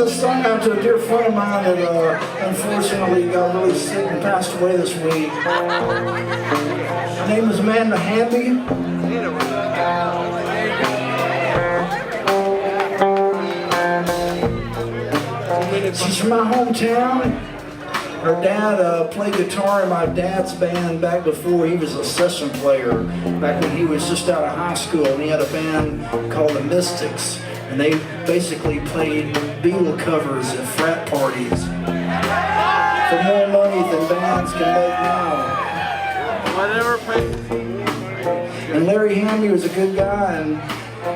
this song out to a dear friend of mine that unfortunately got really sick and passed away this week. Her name is Amanda Hamby. She's from my hometown. Her dad played guitar in my dad's band back before he was a session player, back when he was just out of high school, and he had a band called the Mystics, and they basically played Beatle covers at frat parties for more money than bands can make now. Whatever pays. And Larry Hamby was a good guy,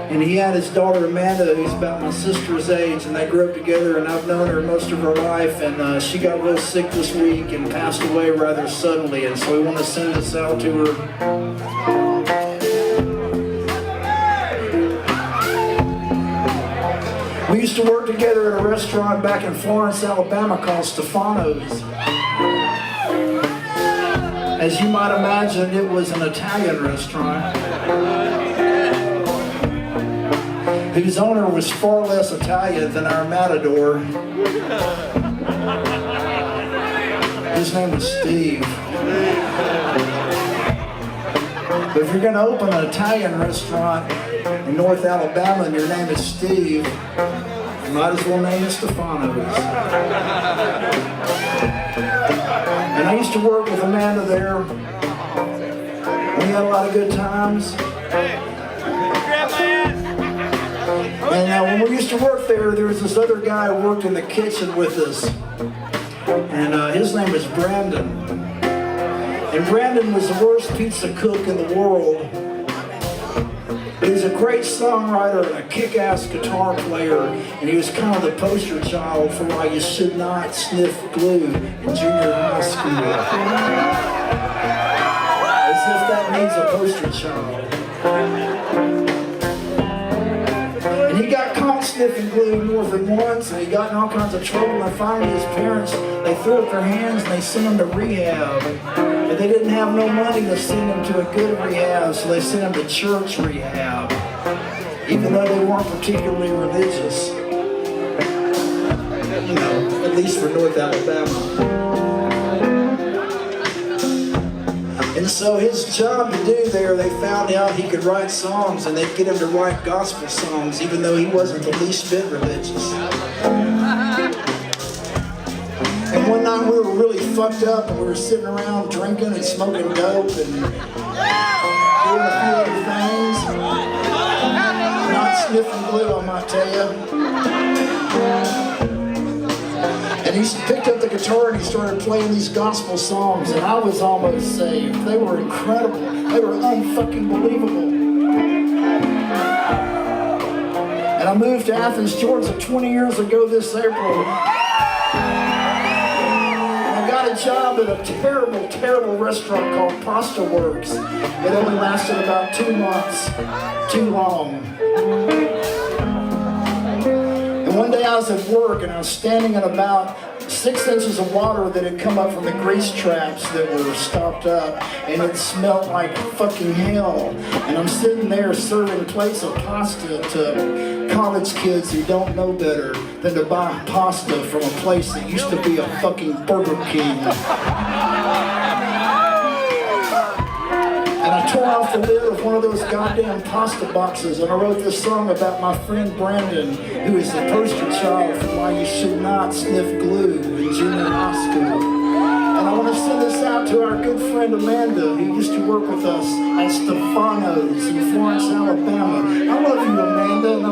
and he had his daughter Amanda, who's about my sister's age, and they grew up together, and I've known her most of her life, and she got real sick this week and passed away rather suddenly, and so we want to send this out to her. We used to work together at a restaurant back in Florence, Alabama called Stefano's. As you might imagine, it was an Italian restaurant whose owner was far less Italian than our matador. His name was Steve. But if you're going to open an Italian restaurant in North Alabama and your name is Steve, you might as well name it Stefano's. And I used to work with Amanda there. We had a lot of good times. And when we used to work there was this other guy who worked in the kitchen with us. And his name was Brandon. And Brandon was the worst pizza cook in the world. He was a great songwriter and a kick-ass guitar player. And he was kind of the poster child for why you should not sniff glue in junior high school. As if that needs a poster child. And he got caught sniffing glue more than once, and he got in all kinds of trouble, and finally his parents, they threw up their hands and they sent him to rehab. But they didn't have no money to send him to a good rehab, so they sent him to church rehab, even though they weren't particularly religious. You know, at least for North Alabama. And so his job to do there, they found out he could write songs, and they'd get him to write gospel songs, even though he wasn't the least bit religious. And one night we were really fucked up, and we were sitting around drinking and smoking dope and doing a few other things. Not sniffing glue, I might tell you. And he picked up the guitar and he started playing these gospel songs, and I was almost saved. They were incredible. They were unfucking believable. And I moved to Athens, Georgia 20 years ago this April. And I got a job at a terrible, terrible restaurant called Pasta Works. It only lasted about 2 months. Too long. One day I was at work and I was standing in about 6 inches of water that had come up from the grease traps that were stopped up, and it smelled like fucking hell. And I'm sitting there serving plates of pasta to college kids who don't know better than to buy pasta from a place that used to be a fucking Burger King. And I tore off the lid of one of those goddamn pasta boxes, and I wrote this song about my friend Brandon, who is the poster child for why you should not sniff glue in junior high school. And I want to send this out to our good friend Amanda, who used to work with us at Stefano's in Florence, Alabama. I love you, Amanda.